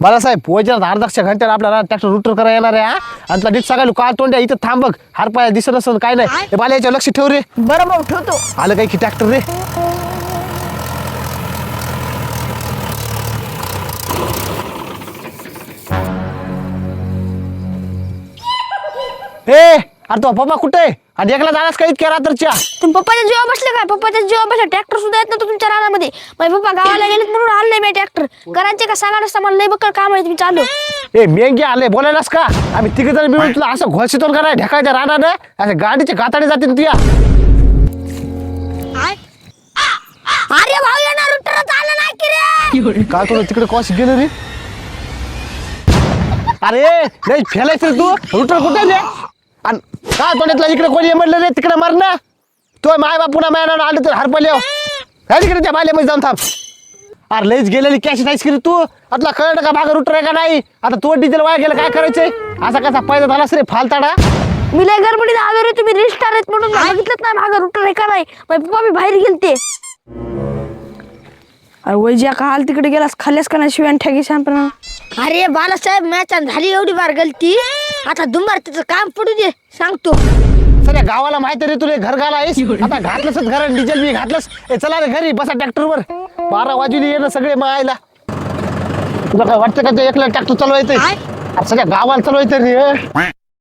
बाळासाहेब पोहोचला अर्धा घंट्याला आपल्याला ट्रॅक्टर रुटर करायला येणार आहे आणि तुला नीट सांगायला काल तोंड्या इथं थांब बघ हार पाय दिसत नसतं काय नाही हे बाला याच्या लक्ष ठेव रे. बरं भाऊ ठेवतो. आलं काय की ट्रॅक्टर रे. ए अरे तो पप्पा कुठे आहे आणि एकला जाणारच का इतक्या रात्रच्या. तुम्ही पप्पाच्या जीवा बसले काय? पप्पाच्या जीवा बसले. ट्रॅक्टर सुद्धा येत नव्हतं तुमच्या रानामध्ये. माझे पप्पा गावाला गेलेत म्हणून आणलंय मी ट्रॅक्टर. करायचे का सांगा नसता मला लय बक्कळ काम आहे. तुम्ही चालू ए मेंगे आले बोलायलास का आम्ही तिघ जण मिळून तुला असं घोषितून करा ढेकायच्या रानानं असं गाडीचे गाताडे जातील तुया. अरे भाऊ येणार रुटरच आलं नाही की रे. काय तुला तिकडे कॉस गेलं रे. अरे नाही फेलायच रे तू रुटर कुठे रे आणि काय तोंडातला इकडे कोणी म्हणलं रे तिकडे मर ना. तो माय बापुना मायना आले तर हरपले तिकडे त्या बाल्यामध्ये जाऊन थांब. अरे लईच गेलेली कॅश नाहीस की रे तू आता कळलं का भागा रुटर आहे का नाही. आता तो डिझेल वाया गेलं काय करायचंय असा कसा पैदा झालास रे फालताडा. मी लय गडबडीत आलो रे. तुम्ही रिस्टार आहेत म्हणून बघितलंच नाही मागं रुटर आहे का नाही. माझे पप्पा मी बाहेर गेलते. अरे वैज्या का हाल तिकडे गेलास खाल्ल्यास का नाही शिव्यान ठेगी शानपणा. अरे बालासाहेब मॅच झाली एवढी बार गलती. आता दुंबार तिचं काम पडू दे सांगतो. सगळ्या गावाला माहिती रे तुला घर घाला आता घातलंस घर डिझेल बी घातलंस. चला रे घरी बसा ट्रॅक्टरवर 12 वाजून ये ना सगळे मायला. तुला काय वाटतं का ते एकला ट्रॅक्टर चालवायचं सगळ्या गावाला चालवायचं रे.